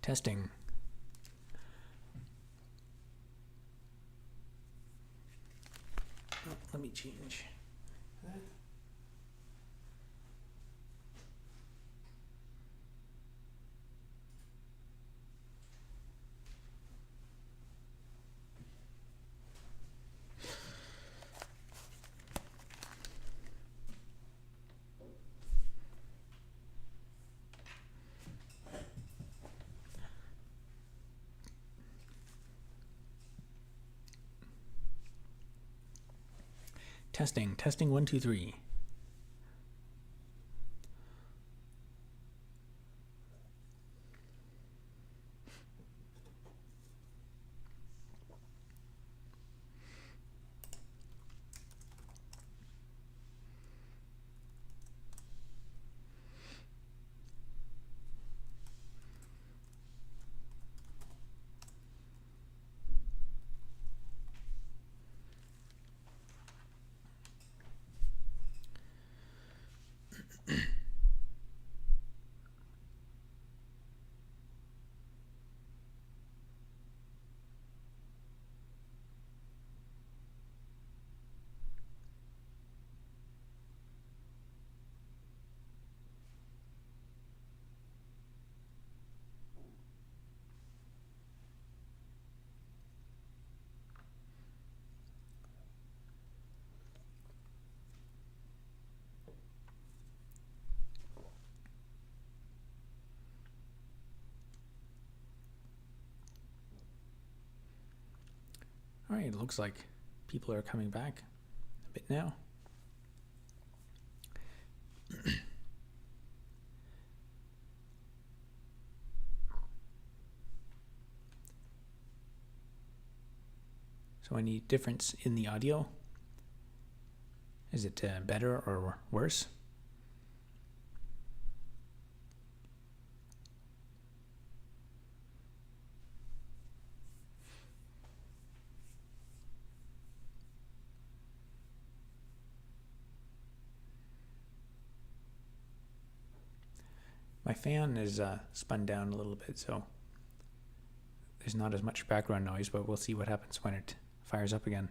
Testing. Oh, let me change that. Testing 1 2 3. All right, it looks like people are coming back a bit now. So any difference in the audio? Is it better or worse? My fan is spun down a little bit, so there's not as much background noise, but we'll see what happens when it fires up again.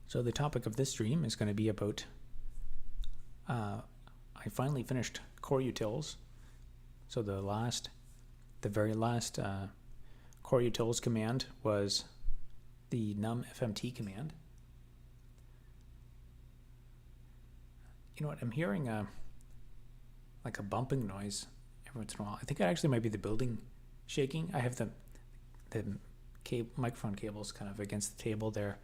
So the topic of this stream is going to be about, I finally finished coreutils. So the very last coreutils command was the numfmt command. You know what, I'm hearing like a bumping noise every once in a while. I think it actually might be the building shaking. I have the microphone cables kind of against the table there,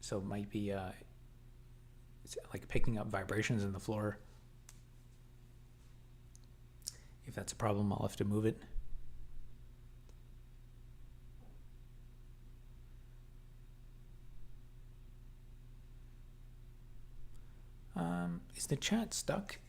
so it might be it's like picking up vibrations in the floor. If that's a problem, I'll have to move it. Is the chat stuck?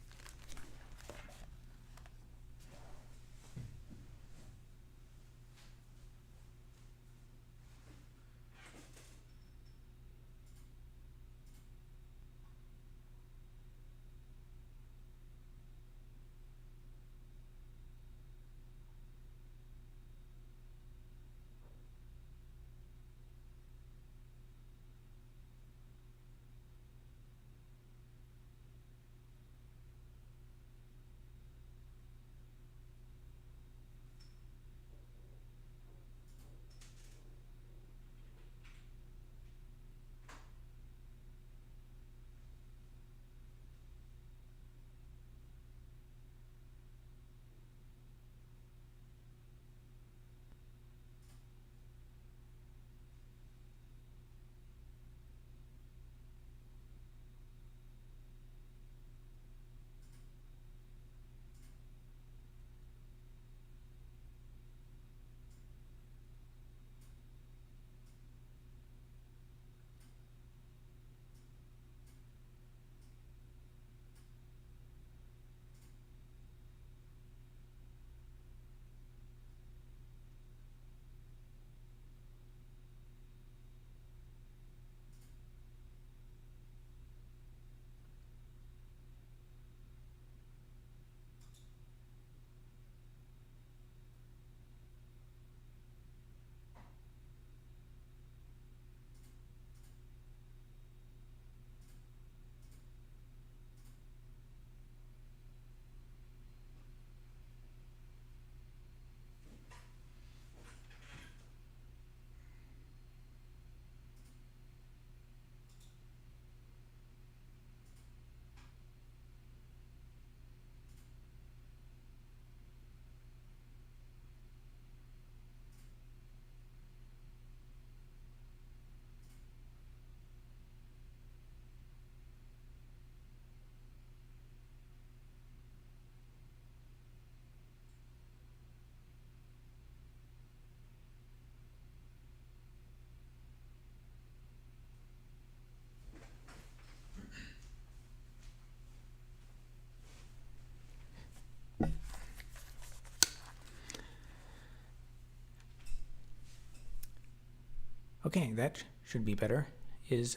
Okay, that should be better. Is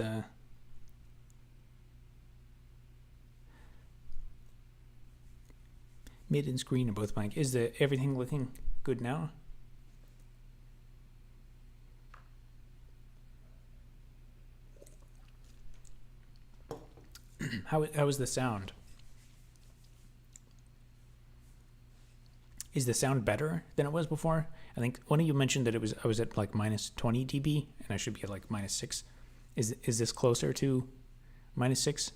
mid and screen are both blank. Is everything looking good now? How is the sound? Is the sound better than it was before? I think one of you mentioned that I was at like minus 20 dB and I should be at like minus 6. Is this closer to minus 6?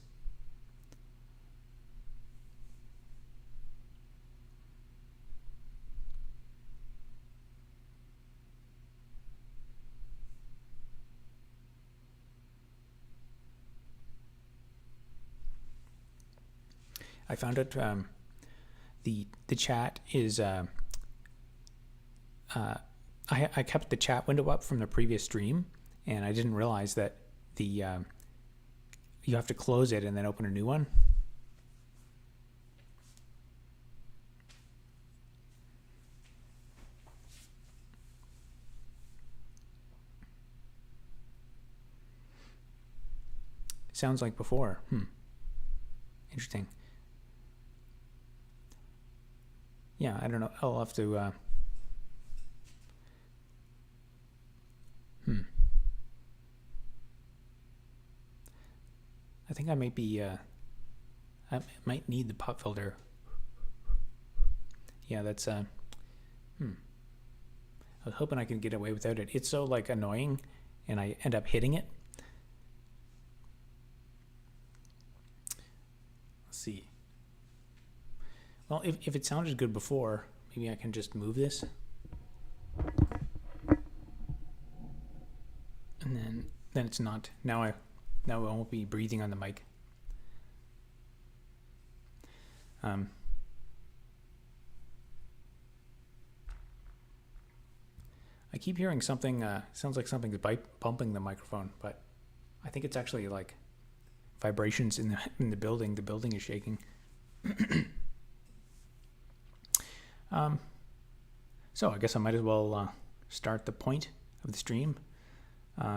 I found out the chat is I kept the chat window up from the previous stream, and I didn't realize that you have to close it and then open a new one. Sounds like before. Interesting. Yeah, I don't know. I'll have to. I think I might be. I might need the pop filter. Yeah, that's. I was hoping I could get away without it. It's so like annoying, and I end up hitting it. Let's see. Well, if it sounded good before, maybe I can just move this. And then it's not. Now I won't be breathing on the mic. I keep hearing something, sounds like something's bumping the microphone, but I think it's actually like vibrations in the building. The building is shaking. So I guess I might as well start the point of the stream.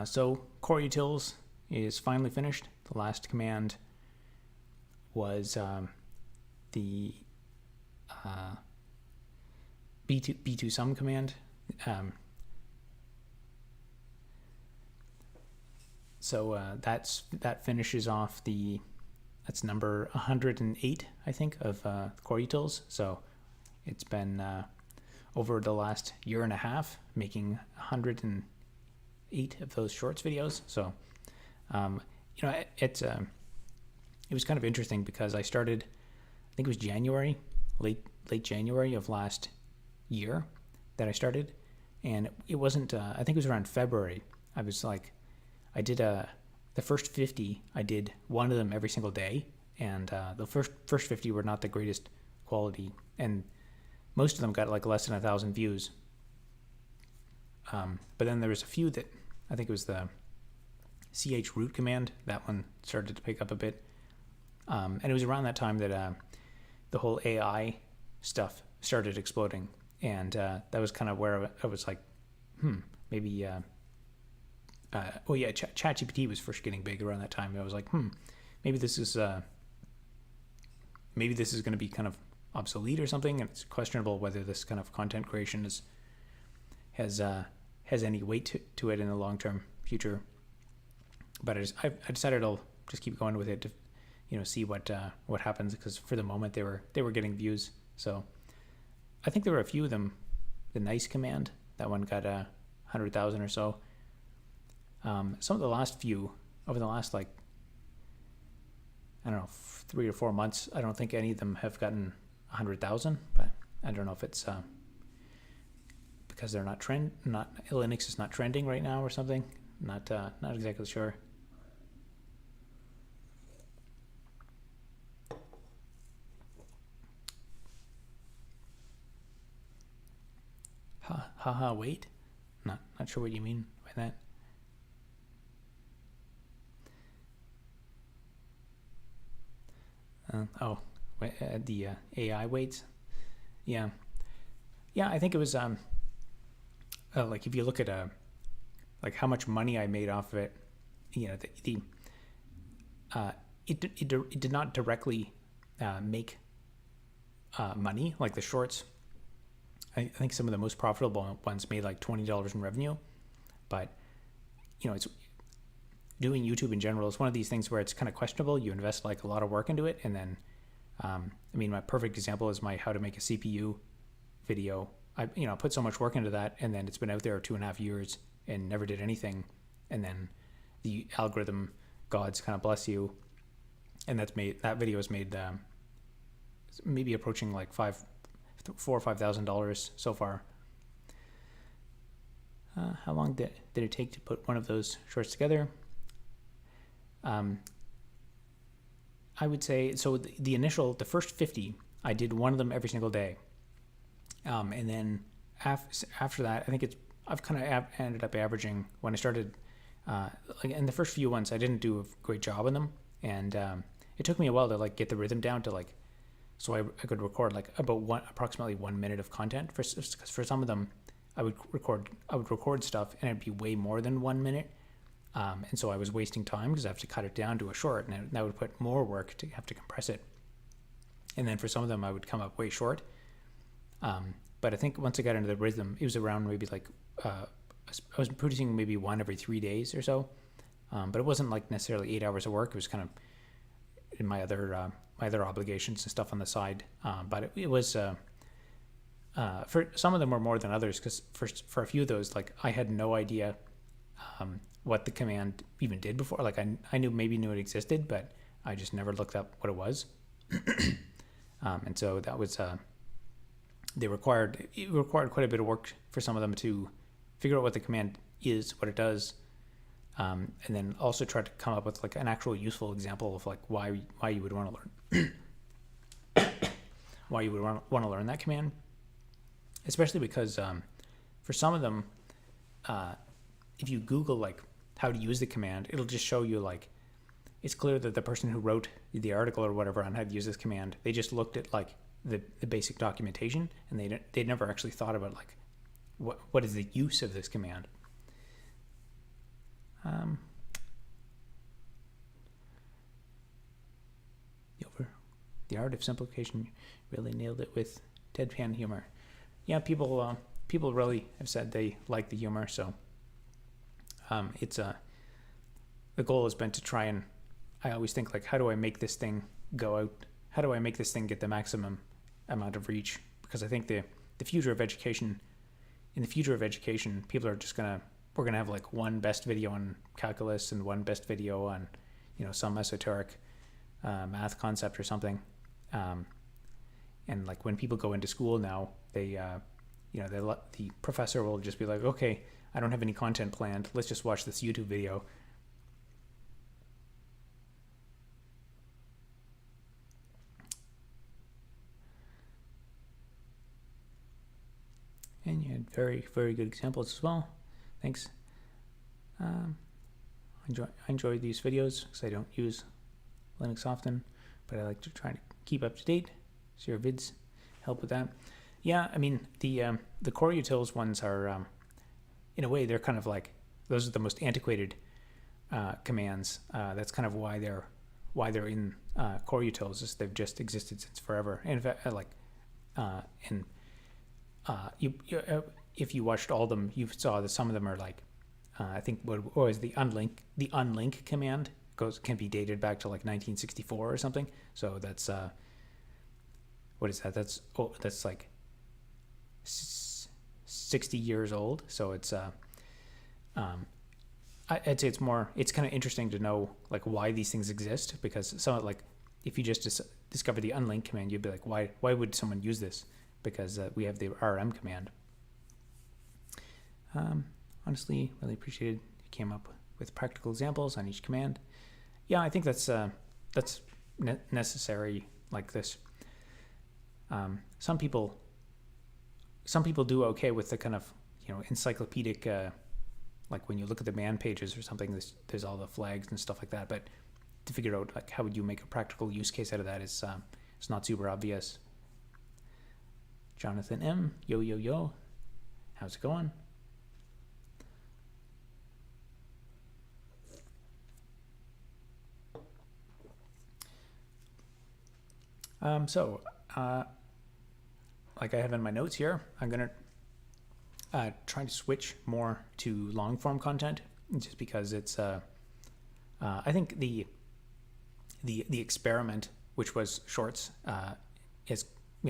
So coreutils is finally finished. The last command was the b2 sum command. So that finishes off that's number 108, I think, of coreutils. So it's been over the last year and a half making 108 of those shorts videos. So it was kind of interesting because I started, I think it was January, late January of last year that I started, and it wasn't. I think it was around February. I was like, I did the first 50. I did one of them every single day, and the first 50 were not the greatest quality, and most of them got like less than 1,000 views. But then there was a few that I think it was the chroot command. That one started to pick up a bit, and it was around that time that the whole AI stuff started exploding, and that was kind of where I was like, maybe. Oh yeah, ChatGPT was first getting big around that time. I was like, maybe this is going to be kind of obsolete or something, and it's questionable whether this kind of content creation has any weight to it in the long-term future. But I decided I'll just keep going with it to, see what happens, because for the moment they were getting views. So I think there were a few of them. The nice command, that one got 100,000 or so. Some of the last few, over the last, like, I don't know, 3 or 4 months, I don't think any of them have gotten 100,000, but I don't know if it's because they're not Linux is not trending right now or something. Not exactly sure. Wait, not sure what you mean by that. The AI weights. Yeah, I think it was like if you look at like how much money I made off of it. It did not directly make money. Like the shorts, I think some of the most profitable ones made like $20 in revenue, but it's doing YouTube in general is one of these things where it's kind of questionable. You invest like a lot of work into it, and then my perfect example is my how to make a CPU video. I put so much work into that, and then it's been out there 2.5 years and never did anything, and then the algorithm gods kind of bless you, and that video is made maybe approaching like $4,000 or $5,000 so far. How long did it take to put one of those shorts together? I would say, so the first 50, I did one of them every single day. And then after that, I think I've kind of ended up averaging, when I started, like in the first few ones, I didn't do a great job on them. And it took me a while to like get the rhythm down to like, so I could record like approximately 1 minute of content. Because for some of them, I would record stuff and it'd be way more than 1 minute. And so I was wasting time because I have to cut it down to a short, and that would put more work to have to compress it. And then for some of them, I would come up way short. But I think once I got into the rhythm, it was around maybe like, I was producing maybe one every 3 days or so. But it wasn't like necessarily 8 hours of work. It was kind of in my other obligations and stuff on the side. But it was, for some of them were more than others, because for a few of those, like I had no idea, what the command even did before. Like I knew it existed, but I just never looked up what it was. And so that was, it required quite a bit of work for some of them to figure out what the command is, what it does, and then also try to come up with like an actual useful example of like why you would want to learn why you would want to learn that command, especially because for some of them, if you Google like how to use the command, it'll just show you like, it's clear that the person who wrote the article or whatever on how to use this command, they just looked at like the basic documentation, and they never actually thought about like what is the use of this command. The art of simplification, really nailed it with deadpan humor. Yeah, people really have said they like the humor, so the goal has been to try, and I always think like, how do I make this thing go out? How do I make this thing get the maximum amount of reach? Because I think the future of education, in the future of education, people are just we're gonna have like one best video on calculus and one best video on, some esoteric math concept or something. And like when people go into school now, the professor will just be like, okay, I don't have any content planned. Let's just watch this YouTube video. And you had very, very good examples as well. Thanks. I enjoy these videos because I don't use Linux often, but I like to try to keep up to date. So your vids help with that. Yeah, I mean the coreutils ones are, in a way, they're kind of like, those are the most antiquated commands. That's kind of why they're in coreutils, is they've just existed since forever. And in fact, if you watched all of them, you saw that some of them are like, I think what was the unlink command can be dated back to like 1964 or something. So that's what is that? That's like 60 years old. So it's I'd say it's kind of interesting to know like why these things exist, because some like if you just discover the unlink command, you'd be like, why would someone use this? Because we have the rm command. Honestly, really appreciated you came up with practical examples on each command. Yeah, I think that's necessary. Like this, some people do okay with the kind of encyclopedic, like when you look at the man pages or something, there's all the flags and stuff like that. But to figure out like how would you make a practical use case out of that is it's not super obvious. Jonathan M, yo, how's it going? So, like I have in my notes here, I'm going to try to switch more to long form content, just because it's, I think the experiment, which was shorts, is,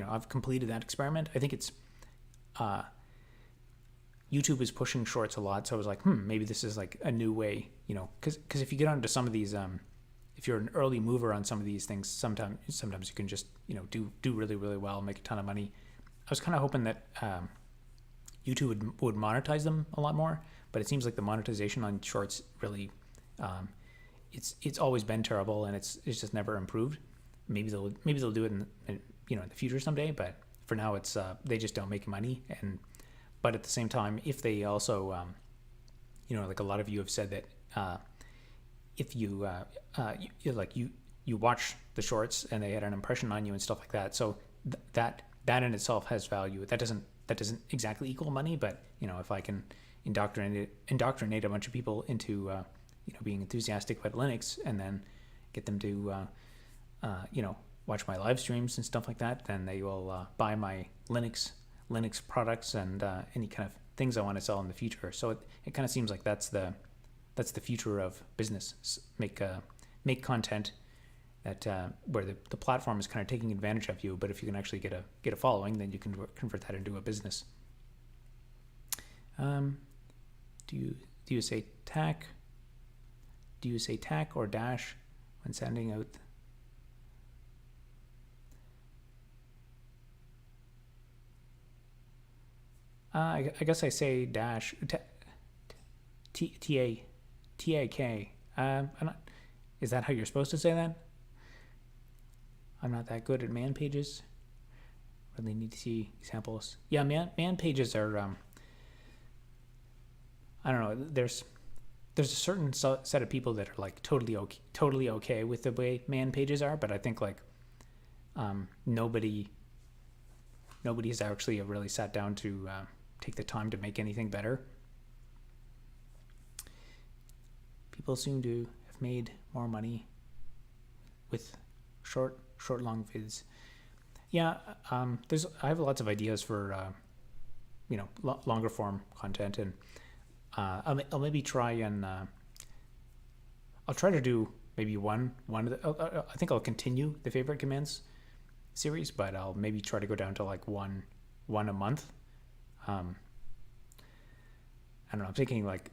I've completed that experiment. I think it's, YouTube is pushing shorts a lot. So I was like, maybe this is like a new way, because if you get onto some of these, if you're an early mover on some of these things, sometimes you can just, do really, really well, make a ton of money. I was kind of hoping that YouTube would monetize them a lot more, but it seems like the monetization on shorts really, it's always been terrible, and it's just never improved. Maybe they'll do it in the future someday, but for now it's they just don't make money. But at the same time, if they also, like a lot of you have said that if you you watch the shorts and they had an impression on you and stuff like that, so that in itself has value. That doesn't exactly equal money, but if I can indoctrinate a bunch of people into being enthusiastic about Linux, and then get them to watch my live streams and stuff like that, then they will buy my Linux products and any kind of things I want to sell in the future. So it kind of seems like that's the future of business. Make content that where the platform is kind of taking advantage of you, but if you can actually get a following, then you can convert that into a business. Do you say tack? Do you say tack or dash when sending out? I guess I say dash. T-A-K. I'm not. Is that how you're supposed to say that? I'm not that good at man pages. Really need to see examples. Yeah, man pages are. I don't know. There's a certain set of people that are like totally okay with the way man pages are, but I think like nobody has actually really sat down to take the time to make anything better. People seem to have made more money with short long vids. Yeah, I have lots of ideas for longer form content, and I'll maybe try and I'll try to do maybe one of the. I think I'll continue the favorite commands series, but I'll maybe try to go down to like one a month. I don't know. I'm thinking like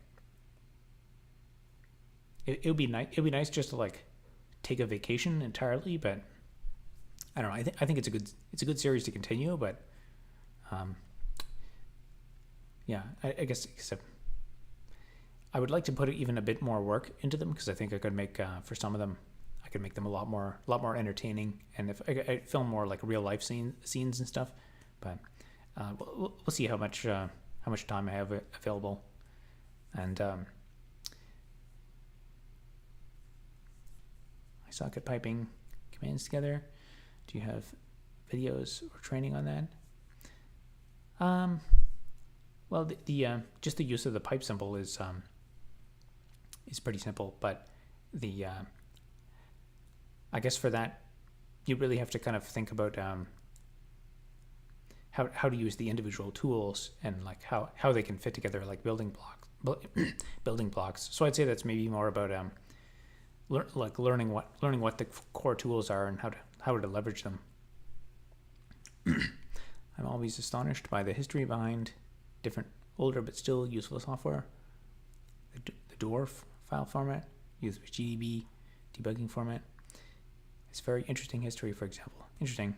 it would be nice. It would be nice just to like take a vacation entirely, but I don't know. I think it's a good series to continue, but yeah, I guess except I would like to put even a bit more work into them, because I think I could make for some of them I could make them a lot more entertaining, and if I film more like real life scenes and stuff. But we'll see how much time I have available, and socket piping commands together. Do you have videos or training on that? Well, the just the use of the pipe symbol is pretty simple, but the I guess for that you really have to kind of think about how to use the individual tools, and like how they can fit together, like building blocks. So I'd say that's maybe more about learning what the core tools are and how to leverage them. I'm always astonished by the history behind different older but still useful software. The dwarf file format used with GDB debugging format. It's very interesting history, for example. Interesting.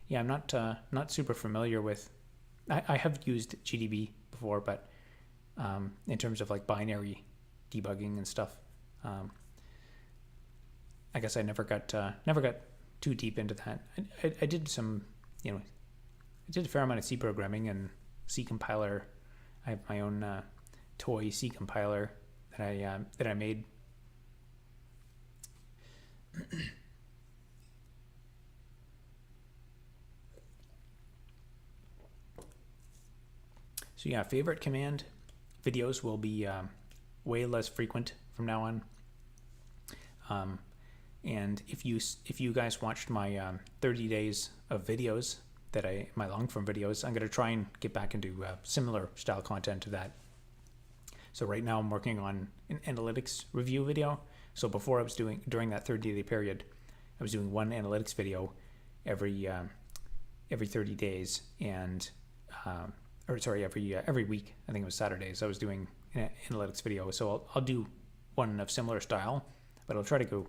Yeah, I'm not super familiar with. I have used GDB before, but in terms of like binary debugging and stuff, I guess I never got too deep into that. I did some, I did a fair amount of C programming and C compiler. I have my own toy C compiler that I made. So yeah, favorite command videos will be way less frequent from now on. And if you guys watched my 30 days of videos my long form videos, I'm going to try and get back into similar style content to that. So right now I'm working on an analytics review video. So before I was during that 30-day period, I was doing one analytics video every 30 days, and every week. I think it was Saturdays. I was doing an analytics video. So I'll do one of similar style, but I'll try to go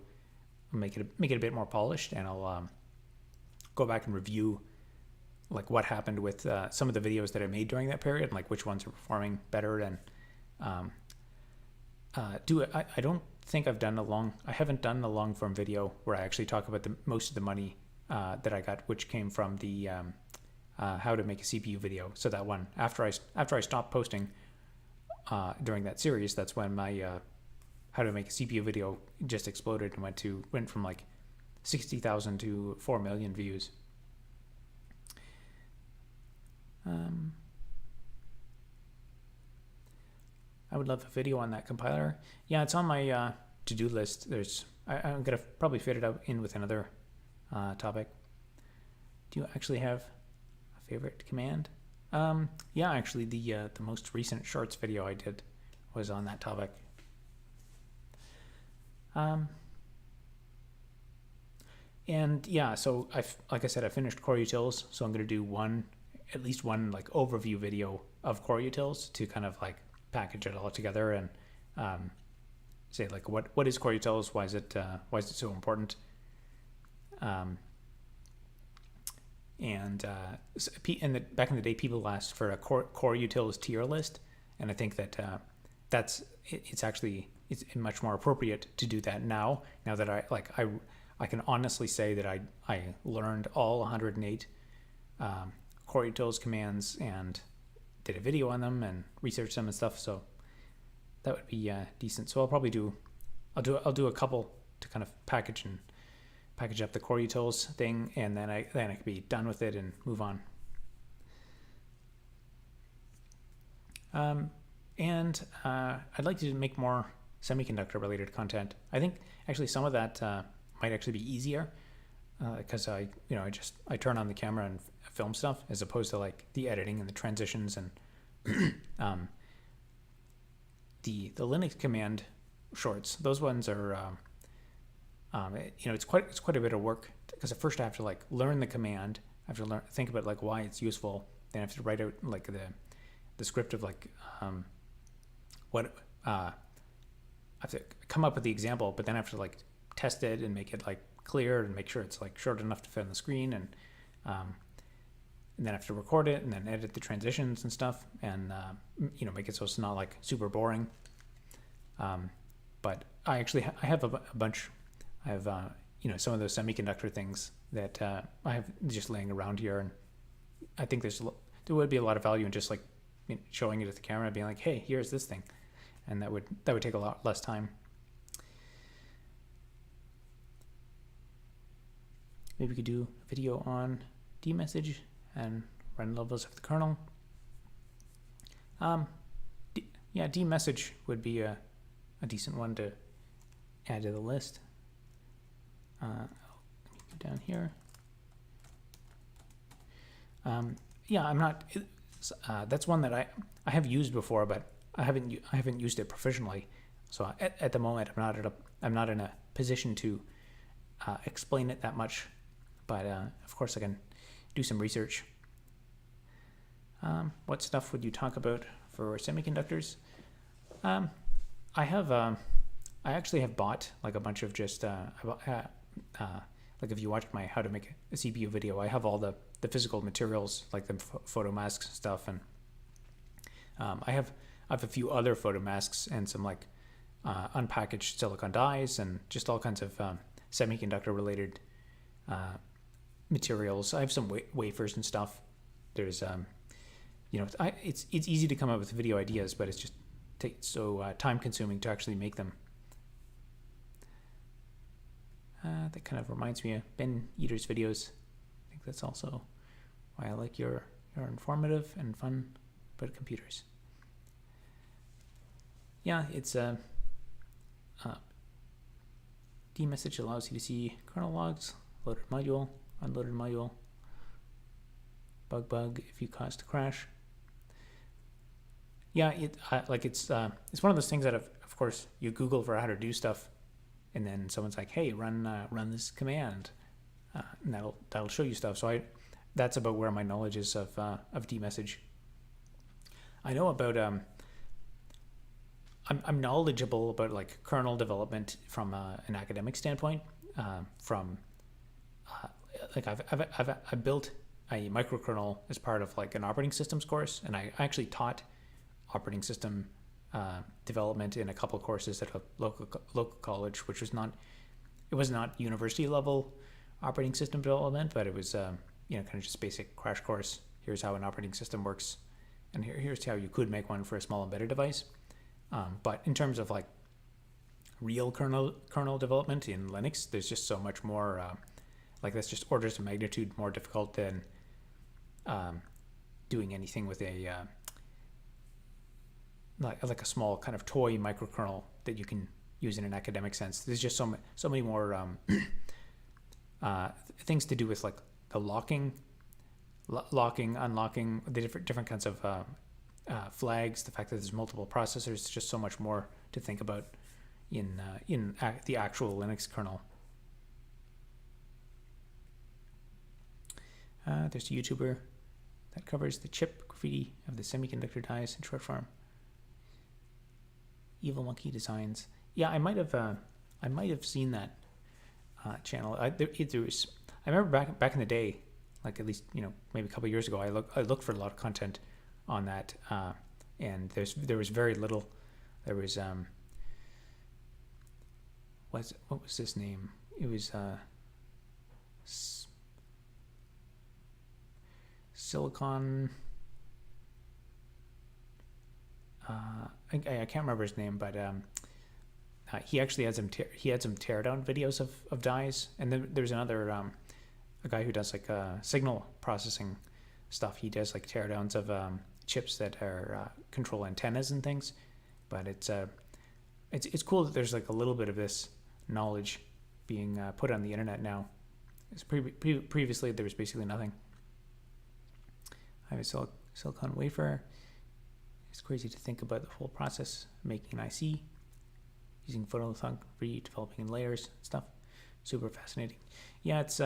make it a bit more polished, and I'll go back and review like what happened with some of the videos that I made during that period, like which ones are performing better. And I don't think I haven't done a long form video where I actually talk about most of the money that I got, which came from the how to make a CPU video. So that one, after I stopped posting during that series, that's when my how to make a CPU video just exploded and went from like 60,000 to 4 million views. I would love a video on that compiler. Yeah, it's on my to-do list. I'm gonna probably fit it in with another topic. Do you actually have a favorite command? Yeah, actually the most recent shorts video I did was on that topic. And yeah, so like I said, I finished coreutils, so I'm gonna do at least one like overview video of coreutils to kind of like package it all together and say like what is coreutils, why is it so important, back in the day people asked for a coreutils tier list, and I think that it's much more appropriate to do that now that I can honestly say that I learned all 108 coreutils commands and did a video on them and researched them and stuff, so that would be decent. So I'll do a couple to kind of package up the coreutils thing, and then I can be done with it and move on. And I'd like to make more semiconductor related content. I think actually some of that might actually be easier because I turn on the camera and film stuff, as opposed to like the editing and the transitions and the Linux command shorts. Those ones are it's quite a bit of work, because at first I have to like learn the command, I have to think about like why it's useful, then I have to write out like the script of like what I have to come up with the example, but then I have to like test it and make it like clear and make sure it's like short enough to fit on the screen, and then I have to record it and then edit the transitions and stuff, and make it so it's not like super boring. But I have a bunch. I have some of those semiconductor things that I have just laying around here, and I think there would be a lot of value in just like showing it at the camera and being like, hey, here's this thing, and that would take a lot less time. Maybe we could do a video on dmessage and run levels of the kernel. Yeah, dmessage would be a decent one to add to the list. Let me go down here. Yeah, I'm not. That's one that I have used before, but I haven't used it professionally. So at the moment, I'm not in a position to explain it that much. But of course, I can do some research. What stuff would you talk about for semiconductors? I actually have bought like a bunch of just like if you watched my how to make a CPU video, I have all the physical materials, like the photo masks and stuff, and I have a few other photo masks and some like unpackaged silicon dies and just all kinds of semiconductor related materials. I have some wafers and stuff. There's it's easy to come up with video ideas, but it's just so time consuming to actually make them. That kind of reminds me of Ben Eater's videos. I think that's also why I like your informative and fun about computers. Yeah, it's dmessage allows you to see kernel logs, loaded module, unloaded module, bug if you caused a crash. Yeah, it's one of those things that of course you Google for how to do stuff, and then someone's like, hey, run this command, and that'll show you stuff. So that's about where my knowledge is of dmessage. I know about I'm knowledgeable about like kernel development from an academic standpoint. Like I've built a microkernel as part of like an operating systems course, and I actually taught operating system development in a couple of courses at a local college, which was not university level operating system development, but it was kind of just basic crash course. Here's how an operating system works, and here's how you could make one for a small embedded device. But in terms of like real kernel development in Linux, there's just so much more. That's just orders of magnitude more difficult than doing anything with a like a small kind of toy microkernel that you can use in an academic sense. There's just so many more things to do with like the locking, unlocking, the different kinds of flags. The fact that there's multiple processors, just so much more to think about in the actual Linux kernel. There's a YouTuber that covers the chip graffiti of the semiconductor dies in short form. Evil Monkey Designs. Yeah, I might have seen that channel. I remember back in the day, like at least maybe a couple of years ago, I looked for a lot of content on that, and there was very little. There was what was his name? It was Silicon. I can't remember his name, but he actually had some teardown videos of dies, and then there's another a guy who does like signal processing stuff. He does like teardowns of chips that are control antennas and things. But it's cool that there's like a little bit of this knowledge being put on the internet now. Previously there was basically nothing. I have a silicon wafer. It's crazy to think about the whole process of making an IC, using photolithography, developing in layers, stuff. Super fascinating. Yeah, it's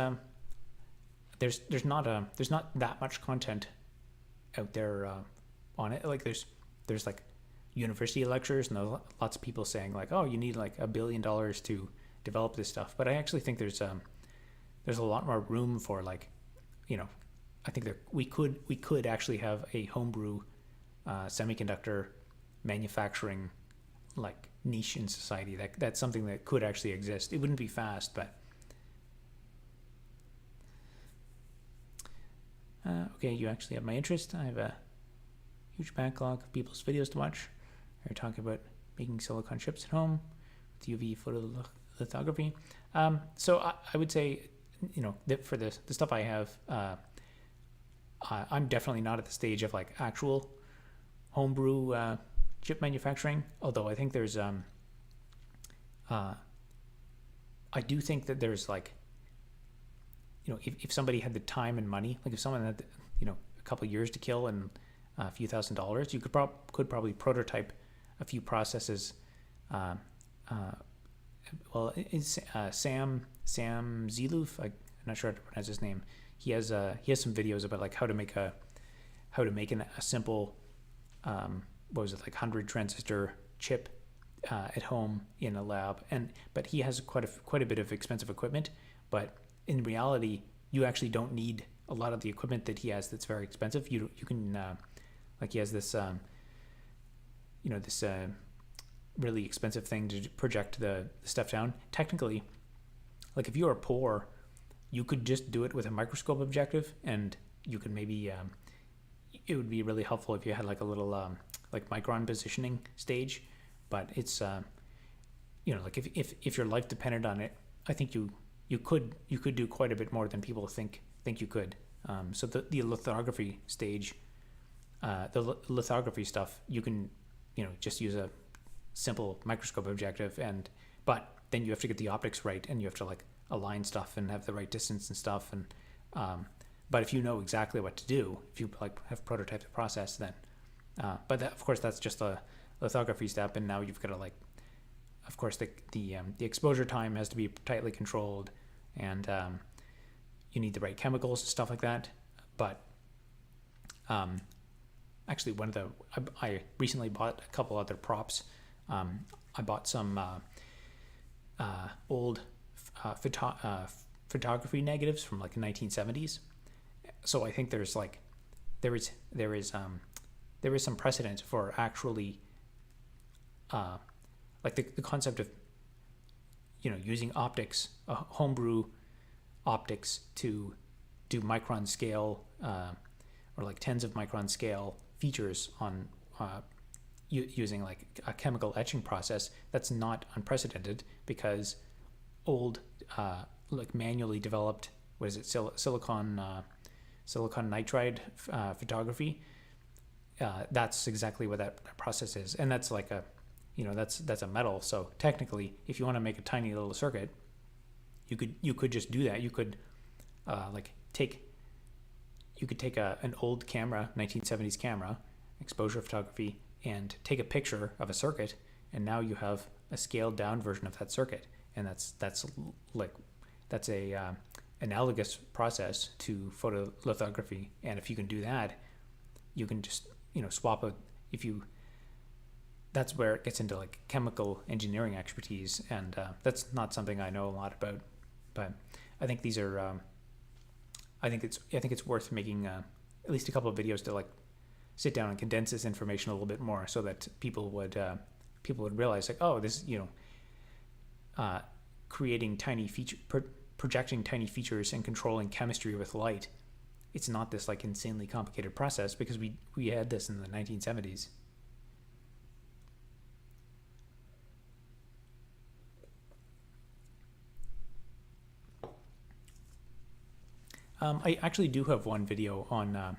there's not that much content out there on it. Like there's like university lectures, and lots of people saying like, oh, you need like $1 billion to develop this stuff. But I actually think there's a lot more room for like, I think that we could actually have a homebrew semiconductor manufacturing like niche in society. That's something that could actually exist. It wouldn't be fast, but okay, you actually have my interest. I have a huge backlog of people's videos to watch. They're talking about making silicon chips at home with UV photolithography. So I would say, that for the stuff I have, I'm definitely not at the stage of like actual homebrew chip manufacturing. Although I think there's, I do think that there's like, if somebody had the time and money, like if someone had, a couple of years to kill and a few $1,000s, you could probably prototype a few processes. It's Sam Ziluf. I'm not sure how to pronounce his name. He has some videos about like how to make a simple 100 transistor chip at home in a lab, but he has quite a bit of expensive equipment. But in reality, you actually don't need a lot of the equipment that he has that's very expensive. You can like he has this this really expensive thing to project the stuff down. Technically, like if you are poor, you could just do it with a microscope objective, and you could maybe it would be really helpful if you had like a little like micron positioning stage. But it's like if your life depended on it, I think you could do quite a bit more than people think you could. So the lithography stage, the lithography stuff, you can just use a simple microscope objective, but then you have to get the optics right, and you have to like align stuff and have the right distance and stuff. And but if you know exactly what to do, if you like have prototyped the process, then but that, of course, that's just a lithography step, and now you've got to like, of course, the exposure time has to be tightly controlled, and you need the right chemicals and stuff like that. But actually, I recently bought a couple other props. I bought some old photography negatives from like the 1970s. So I think there is some precedent for actually like the concept of using optics, homebrew optics, to do micron scale or like tens of micron scale features on using like a chemical etching process. That's not unprecedented, because old like manually developed, what is it, silicon nitride photography, that's exactly what that process is. And that's like a that's a metal, so technically if you want to make a tiny little circuit, you could just do that. You could take an old camera, 1970s camera, exposure photography, and take a picture of a circuit, and now you have a scaled down version of that circuit. And that's a analogous process to photolithography. And if you can do that, you can just swap out. That's where it gets into like chemical engineering expertise, and that's not something I know a lot about. But I think these are I think it's worth making at least a couple of videos to like sit down and condense this information a little bit more, so that people would realize, like, oh, this creating tiny projecting tiny features and controlling chemistry with light, it's not this like insanely complicated process, because we had this in the 1970s. I actually do have one video on a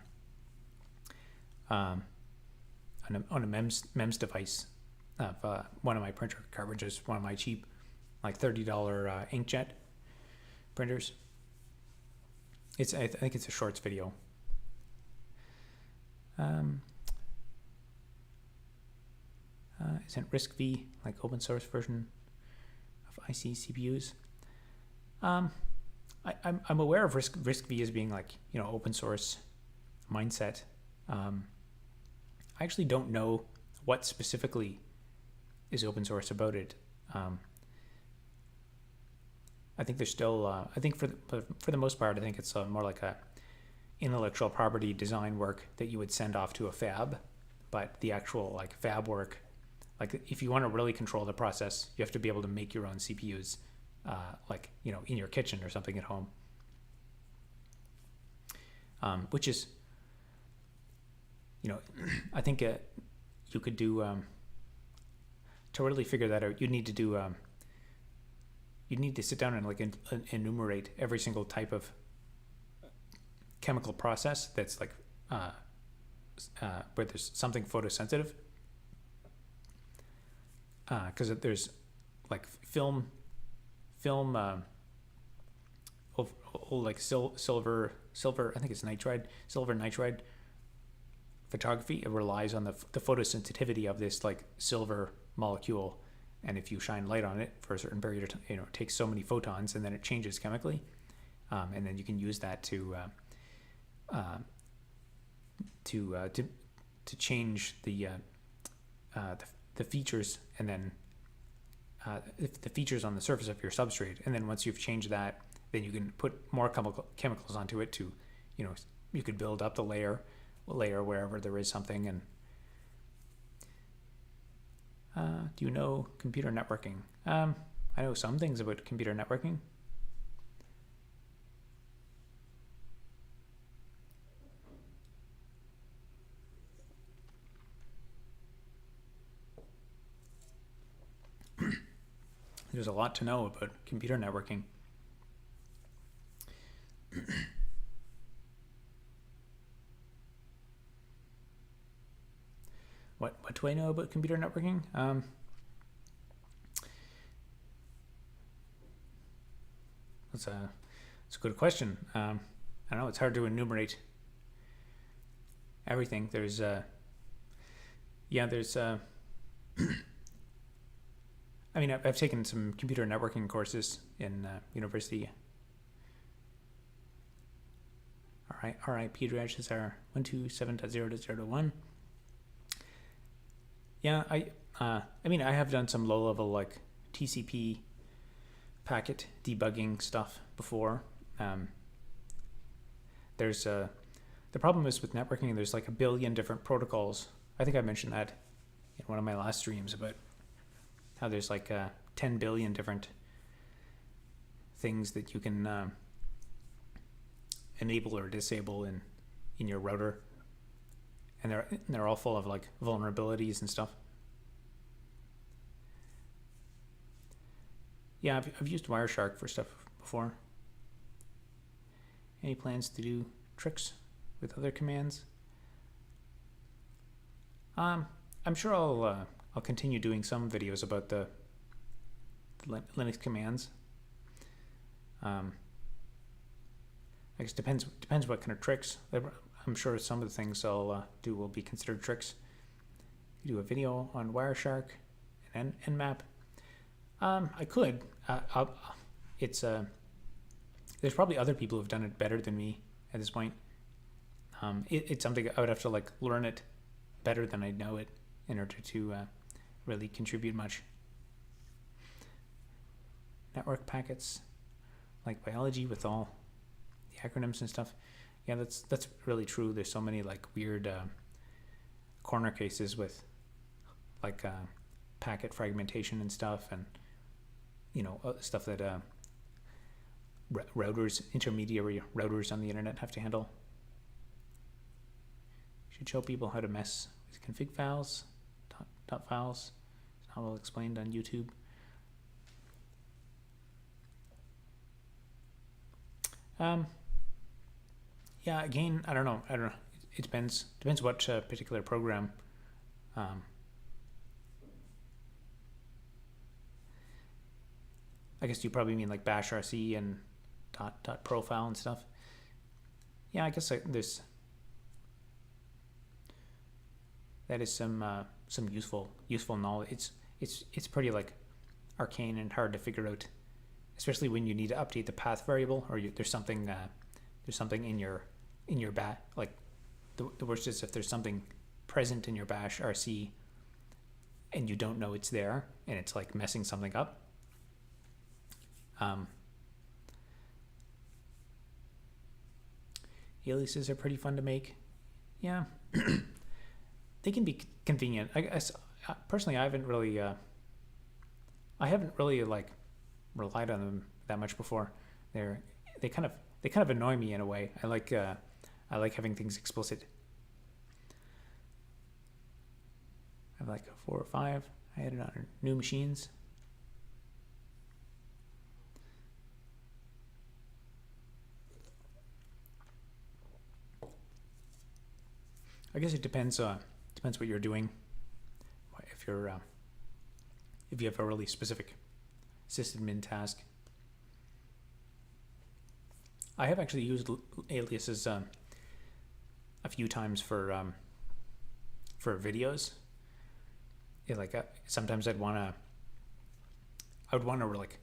MEMS device of one of my printer cartridges, one of my cheap like $30 inkjet printers. I think it's a shorts video. Isn't RISC-V like open source version of IC CPUs? I'm aware of RISC-V as being like open source mindset. I actually don't know what specifically is open source about it. I think there's still I think for the most part, I think it's more like a intellectual property design work that you would send off to a fab. But the actual like fab work, like if you want to really control the process, you have to be able to make your own CPUs, like in your kitchen or something at home, which is I think you could do to really figure that out. You'd need to do you'd need to sit down and like enumerate every single type of chemical process that's like where there's something photosensitive, because there's like film like silver, I think it's silver nitride photography. It relies on the photosensitivity of this like silver molecule, and if you shine light on it for a certain period of time, it takes so many photons, and then it changes chemically, and then you can use that to change the features, and then the features on the surface of your substrate. And then once you've changed that, then you can put more chemicals onto it to, you could build up the layer wherever there is something. And do you know computer networking? I know some things about computer networking. There's a lot to know about computer networking. What do I know about computer networking? it's a good question. I don't know. It's hard to enumerate everything. There's I mean, I've taken some computer networking courses in university. Our IP addresses are 127.0.0.1. Yeah, I mean, I have done some low-level like TCP packet debugging stuff before. There's the problem is with networking. There's like a billion different protocols. I think I mentioned that in one of my last streams about how there's like 10 billion different things that you can enable or disable in your router, and they're all full of like vulnerabilities and stuff. Yeah, I've used Wireshark for stuff before. Any plans to do tricks with other commands? I'm sure I'll continue doing some videos about the Linux commands. I guess depends what kind of tricks. I'm sure some of the things I'll do will be considered tricks. You do a video on Wireshark and Nmap. I could. There's probably other people who've done it better than me at this point. It's something I would have to like learn it better than I know it in order to really contribute much. Network packets, like biology with all the acronyms and stuff. Yeah, that's really true. There's so many like weird corner cases with like packet fragmentation and stuff, and stuff that routers, intermediary routers on the internet have to handle. Should show people how to mess with config files, dot files. It's not well explained on YouTube. Yeah, again, I don't know. It depends what particular program. I guess you probably mean like bash rc and dot profile and stuff. Yeah, I guess there's that is some useful knowledge. It's pretty like arcane and hard to figure out, especially when you need to update the path variable, or there's something in your bash. Like the worst is if there's something present in your bash rc and you don't know it's there, and it's like messing something up. Aliases are pretty fun to make. Yeah. They can be convenient. I guess personally, I haven't really like relied on them that much before. They kind of annoy me in a way. I like having things explicit. I have like a 4 or 5. I added on new machines. I guess it depends what you're doing. If you have a really specific sysadmin task. I have actually used aliases a few times for videos. Sometimes I would want to like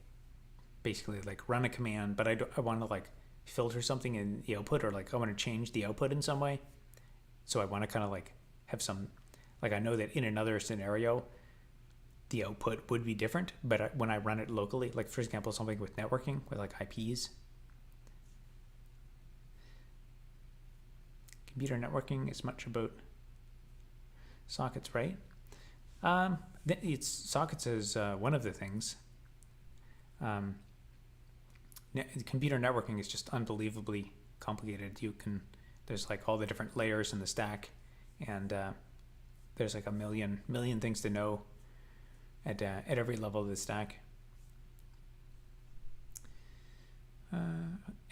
basically like run a command, but I want to like filter something in the output, or like I want to change the output in some way. So I want to kind of like have some, like I know that in another scenario, the output would be different, but when I run it locally, like for example, something with networking, with like IPs. Computer networking is much about sockets, right? Sockets is one of the things. Computer networking is just unbelievably complicated. There's like all the different layers in the stack, and there's like a million things to know at every level of the stack.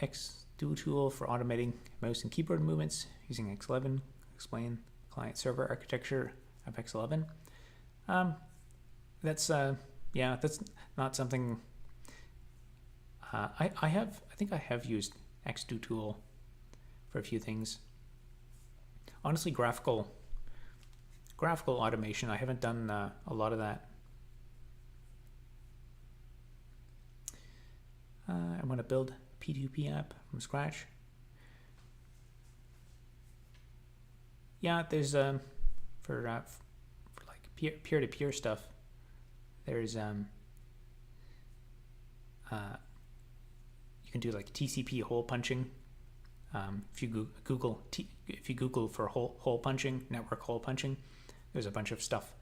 X dual tool for automating mouse and keyboard movements using X11. Explain client server architecture of X11. That's not something I think I have used X2 tool for a few things. Honestly, graphical automation, I haven't done a lot of that. I want to build a P2P app from scratch. Yeah, there's for like peer-to-peer stuff. There's you can do like TCP hole punching. If you Google for hole punching, network hole punching, there's a bunch of stuff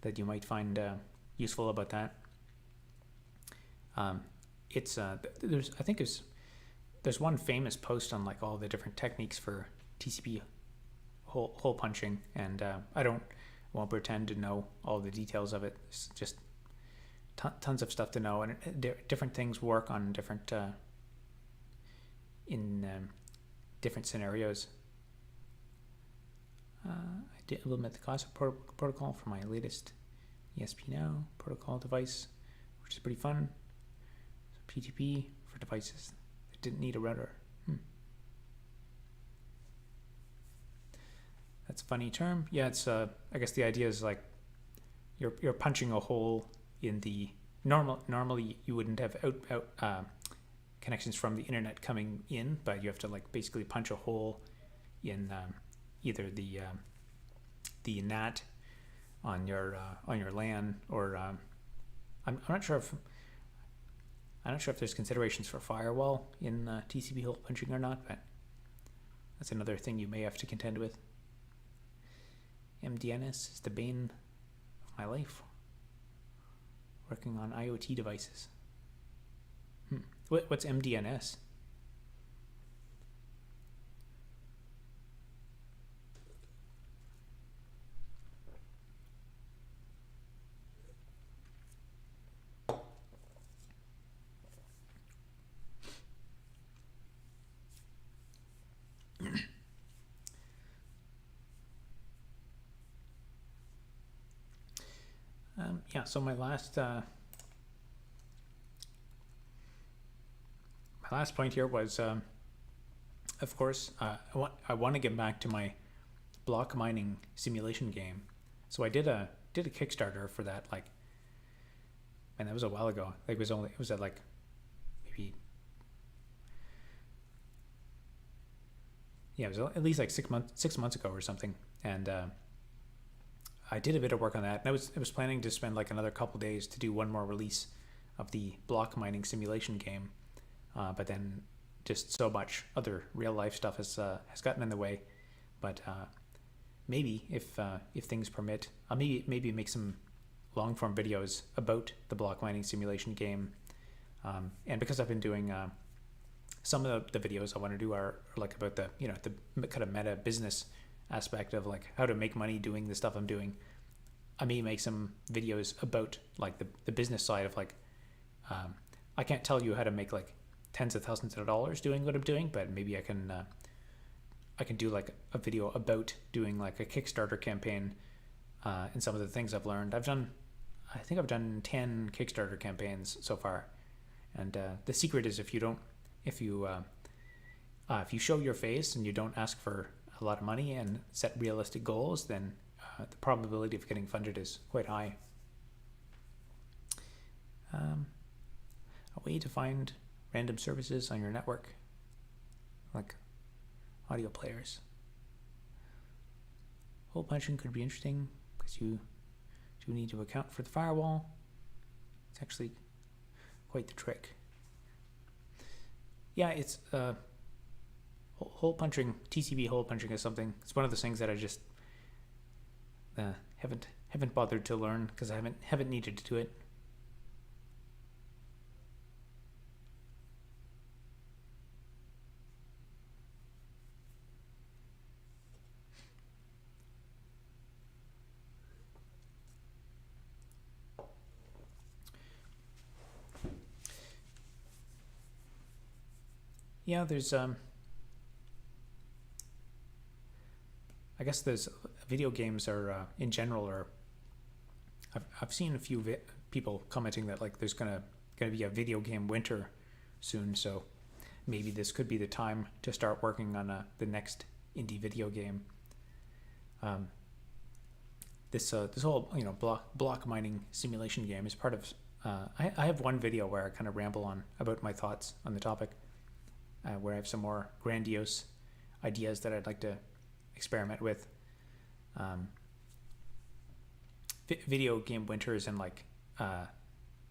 that you might find useful about that. There's one famous post on like all the different techniques for TCP hole punching, and I won't pretend to know all the details of it. It's just tons of stuff to know, and different things work on different different scenarios. I did implement the Gossip protocol for my latest ESP-NOW protocol device, which is pretty fun. So P2P for devices that didn't need a router. That's a funny term. Yeah, it's I guess the idea is like you're punching a hole in the normally you wouldn't have out connections from the internet coming in, but you have to like basically punch a hole in either the NAT on your LAN, or I'm not sure if there's considerations for firewall in TCP hole punching or not, but that's another thing you may have to contend with. MDNS is the bane of my life. Working on IoT devices. What's MDNS? Yeah, so my last point here was, of course, I want to get back to my block mining simulation game. So I did a Kickstarter for that, like, and that was a while ago. Like it was at like maybe, yeah, it was at least like 6 months ago or something, and I did a bit of work on that, and I was planning to spend like another couple days to do one more release of the block mining simulation game, but then just so much other real life stuff has gotten in the way. But maybe if things permit, I'll maybe make some long form videos about the block mining simulation game, and because I've been doing some of the videos I want to do are like about the the kind of meta business aspect of like how to make money doing the stuff I'm doing. I may make some videos about like the business side of like, I can't tell you how to make like tens of thousands of dollars doing what I'm doing, but maybe I can do like a video about doing like a Kickstarter campaign, and some of the things I've learned. I think I've done 10 Kickstarter campaigns so far, and the secret is if you show your face and you don't ask for a lot of money and set realistic goals, then the probability of getting funded is quite high. A way to find random services on your network, like audio players. Hole punching could be interesting because you do need to account for the firewall. It's actually quite the trick. Yeah, it's hole punching, TCP hole punching is something. It's one of those things that I just haven't bothered to learn because I haven't needed to do it. Yeah, there's I guess there's video games are in general, or I've seen a few people commenting that like there's gonna be a video game winter soon, so maybe this could be the time to start working on the next indie video game. This whole block mining simulation game is part of. I have one video where I kind of ramble on about my thoughts on the topic, where I have some more grandiose ideas that I'd like to experiment with. Video game winters and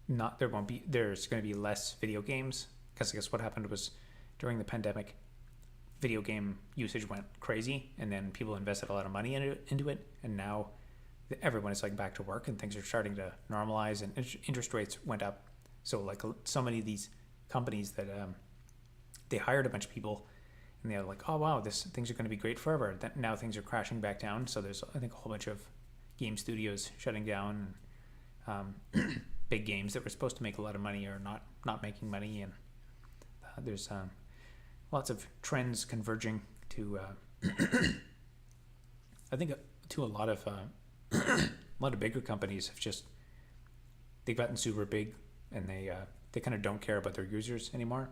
there's going to be less video games, because I guess what happened was during the pandemic, video game usage went crazy, and then people invested a lot of money into it, and now everyone is back to work and things are starting to normalize, and interest rates went up. So so many of these companies that they hired a bunch of people, and they're like, oh wow, things are going to be great forever. Now things are crashing back down. So there's, I think, a whole bunch of game studios shutting down. Big games that were supposed to make a lot of money are not making money, and there's lots of trends converging to I think to a lot of bigger companies they've gotten super big, and they kind of don't care about their users anymore.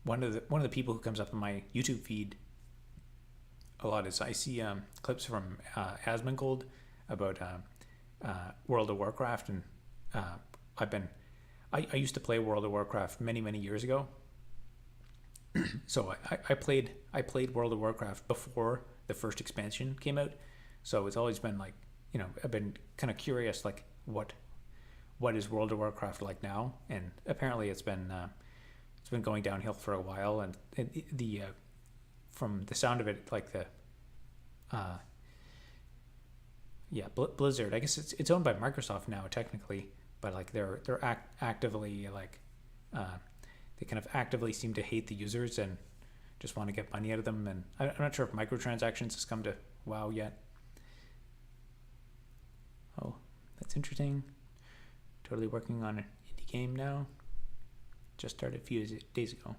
One of the people who comes up in my YouTube feed a lot is I see clips from Asmongold about World of Warcraft, and I used to play World of Warcraft many years ago. So I played World of Warcraft before the first expansion came out. So it's always been I've been kind of curious, what is World of Warcraft like now? And apparently it's been going downhill for a while, and the from the sound of it, Blizzard, I guess it's owned by Microsoft now technically, but they're actively they kind of actively seem to hate the users and just want to get money out of them. And I'm not sure if microtransactions has come to WoW yet. Oh, that's interesting. Totally working on an indie game now. Just started a few days ago.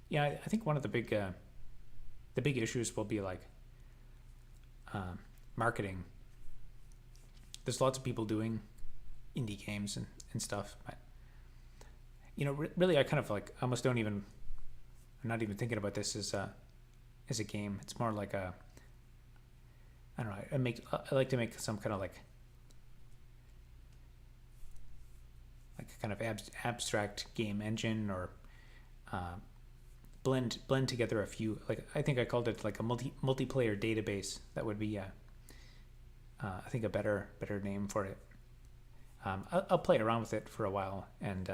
Yeah, I think one of the big issues will be marketing. There's lots of people doing indie games and stuff, but really I kind of almost don't even, I'm not even thinking about this as a game. It's more like I don't know, I like to make some kind of kind of abstract game engine, or blend together a few, I think I called it a multiplayer database. That would be I think a better name for it. I'll play around with it for a while and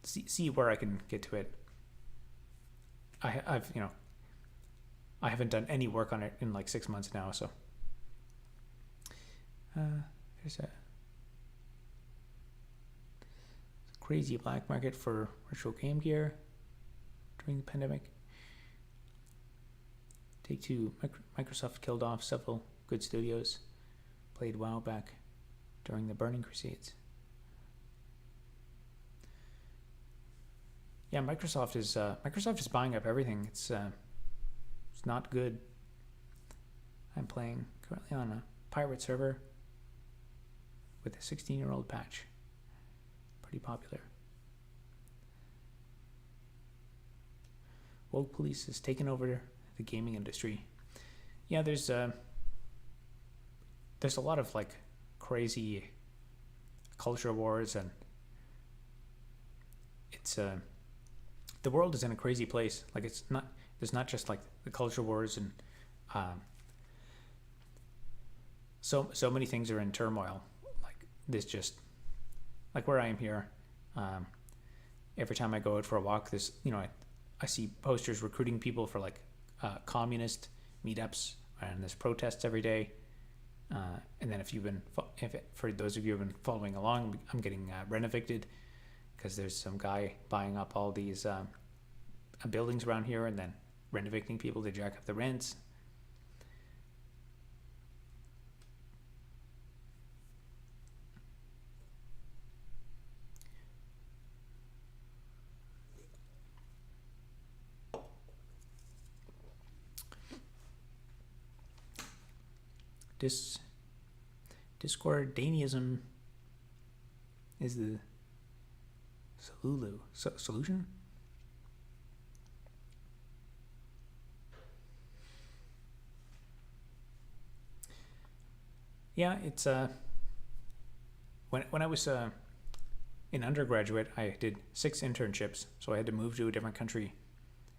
see where I can get to it. I haven't done any work on it in 6 months now, so there's a crazy black market for virtual game gear during the pandemic. Take-Two, Microsoft killed off several good studios, played WoW back during the Burning Crusades. Yeah, Microsoft is buying up everything. It's not good. I'm playing currently on a pirate server with a 16-year-old patch. Pretty popular. Woke Police has taken over the gaming industry. Yeah, there's a lot of crazy culture wars, and it's the world is in a crazy place. There's not just the culture wars, and so many things are in turmoil. This just where I am here, every time I go out for a walk, I see posters recruiting people for communist meetups, and there's protests every day. And then for those of you who've been following along, I'm getting rent evicted because there's some guy buying up all these buildings around here and then rent evicting people to jack up the rents. Discordanism is the solution. Yeah, it's when I was in undergraduate, I did 6 internships, so I had to move to a different country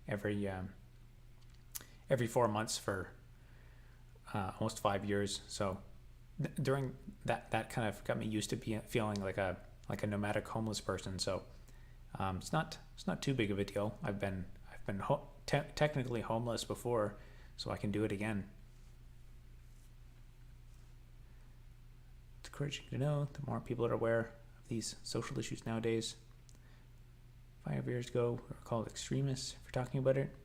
every 4 months for almost 5 years. So during that kind of got me used to feeling like a nomadic homeless person. So it's not too big of a deal. I've been technically homeless before, so I can do it again. It's encouraging to know the more people are aware of these social issues nowadays. 5 years ago, we were called extremists for talking about it.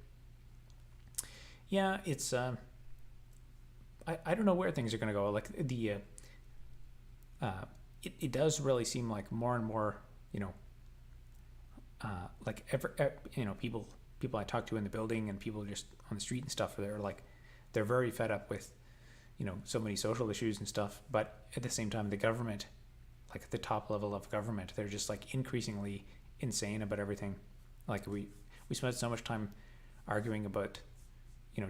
Yeah, it's I don't know where things are going to go. Like it does really seem like more and more, like people I talk to in the building and people just on the street and stuff, they're very fed up with, so many social issues and stuff. But at the same time, the government, like at the top level of government, they're just like increasingly insane about everything. Like we spent so much time arguing about,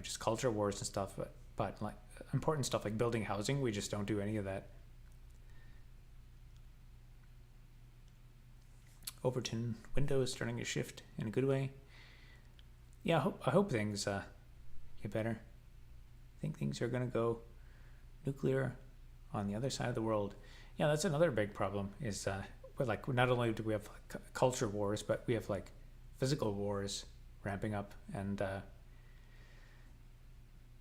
just culture wars and stuff, but like important stuff like building housing, we just don't do any of that. Overton Windows starting to shift in a good way. Yeah, I hope things get better. I think things are going to go nuclear on the other side of the world. Yeah, that's another big problem is like not only do we have culture wars, but we have like physical wars ramping up. And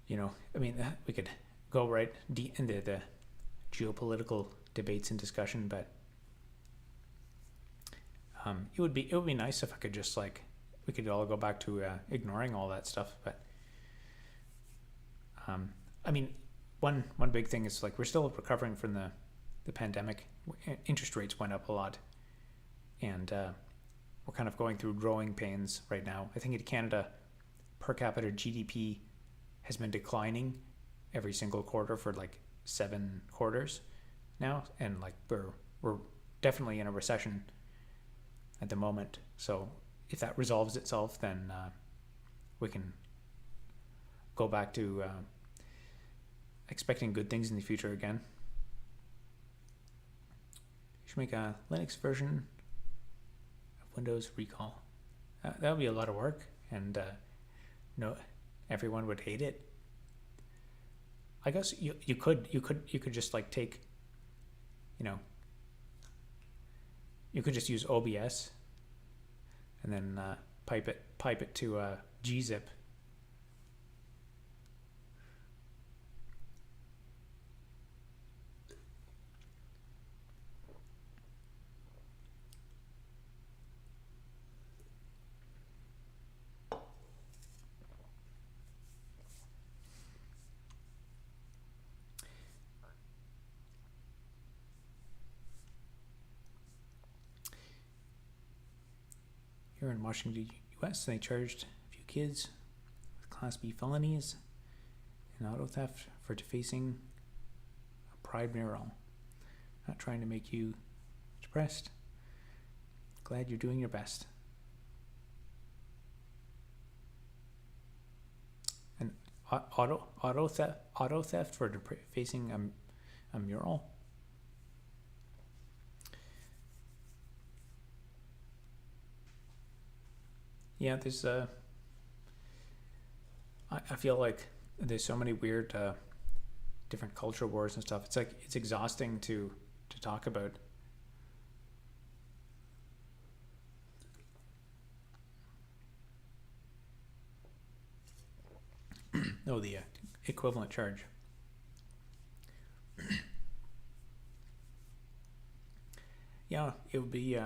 we could go right deep into the geopolitical debates and discussion, but it would be nice if I could just we could all go back to ignoring all that stuff. But one big thing is we're still recovering from the pandemic. Interest rates went up a lot, and we're kind of going through growing pains right now. I think in Canada, per capita GDP has been declining every single quarter for 7 quarters now, and we're definitely in a recession at the moment. So if that resolves itself, then we can go back to expecting good things in the future again. You should make a Linux version of Windows recall. That would be a lot of work, and everyone would hate it. I guess you could just take, you could just use OBS and then pipe it to gzip. Here in Washington, U.S., they charged a few kids with Class B felonies and auto theft for defacing a pride mural. Not trying to make you depressed. Glad you're doing your best. And auto theft for defacing a mural. Yeah, there's I feel like there's so many weird different culture wars and stuff. It's exhausting to talk about. Oh, the equivalent charge. Yeah, it would be.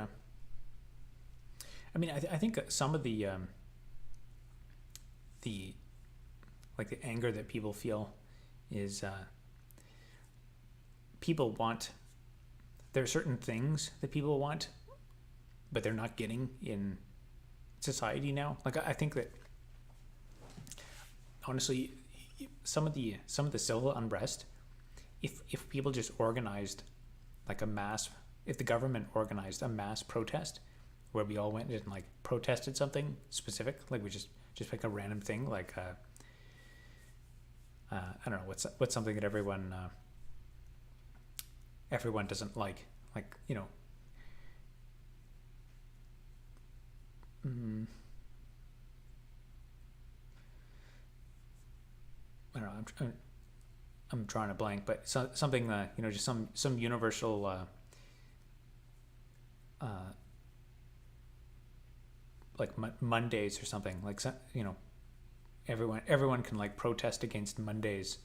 I think some of the anger that people feel is people want. There are certain things that people want, but they're not getting in society now. I think that honestly, some of the civil unrest if people just organized like if the government organized a mass protest where we all went and like protested something specific, like we just pick a random thing, like I don't know what's something that everyone doesn't like you know. I don't know. I'm drawing a blank, but something just some universal like Mondays or something, like everyone can like protest against Mondays,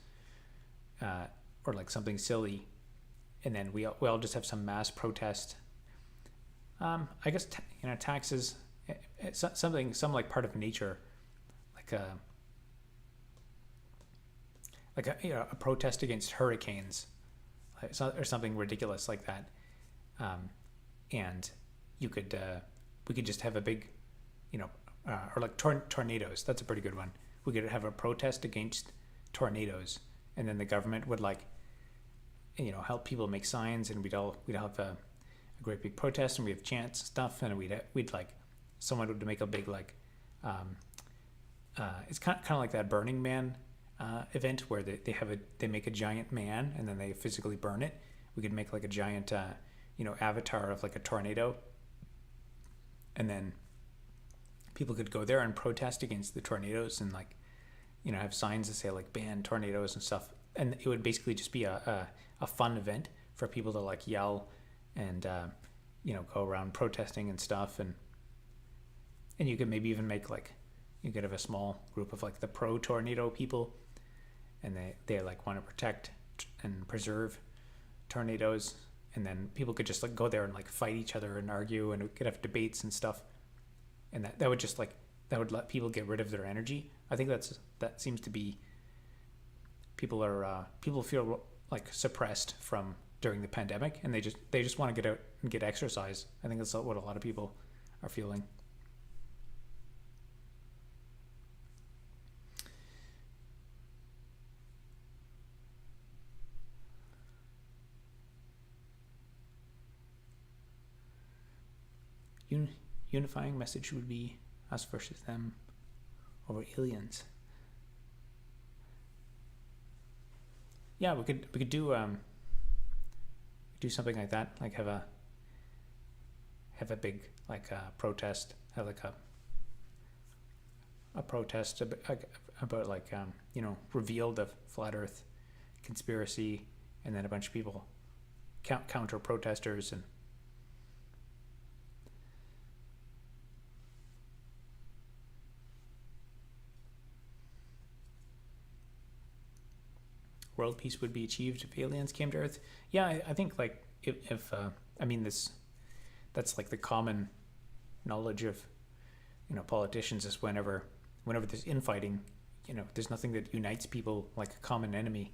or like something silly, and then we all just have some mass protest. I guess taxes, some like part of nature, like a protest against hurricanes, or something ridiculous like that, and we could just have a big, or like tornadoes. That's a pretty good one. We could have a protest against tornadoes, and then the government would help people make signs, and we'd have a great big protest, and we have chants and stuff, and we'd like someone would make a big it's kind of like that Burning Man event where they make a giant man and then they physically burn it. We could make like a giant avatar of like a tornado, and then people could go there and protest against the tornadoes and have signs that say like ban tornadoes and stuff, and it would basically just be a fun event for people to like yell and go around protesting and stuff, and you could maybe even make you could have a small group of like the pro tornado people, and they like want to protect and preserve tornadoes, and then people could just like go there and like fight each other and argue, and we could have debates and stuff, and that would just that would let people get rid of their energy. I think that seems to be people feel like suppressed from during the pandemic, and they just want to get out and get exercise. I think that's what a lot of people are feeling. Unifying message would be us versus them over aliens. Yeah, we could do something like that, like have a big protest, have like a protest about reveal the flat Earth conspiracy, and then a bunch of people counter protesters, and world peace would be achieved if aliens came to Earth. Yeah, I think if that's like the common knowledge of politicians, is whenever there's infighting, there's nothing that unites people like a common enemy.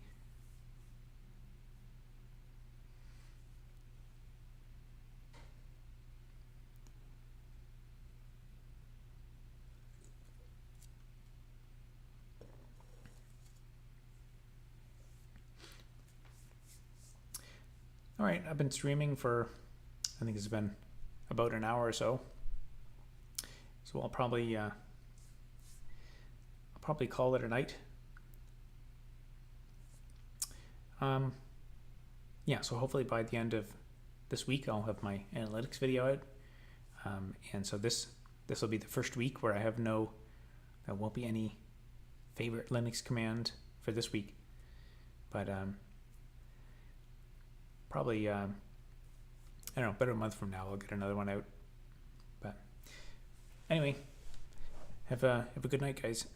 All right, I've been streaming for, I think it's been about an hour or so. So I'll probably call it a night. Yeah, so hopefully by the end of this week I'll have my analytics video out. And so this will be the first week where there won't be any favorite Linux command for this week. But probably I don't know, about a month from now I'll get another one out. But anyway, have a good night, guys.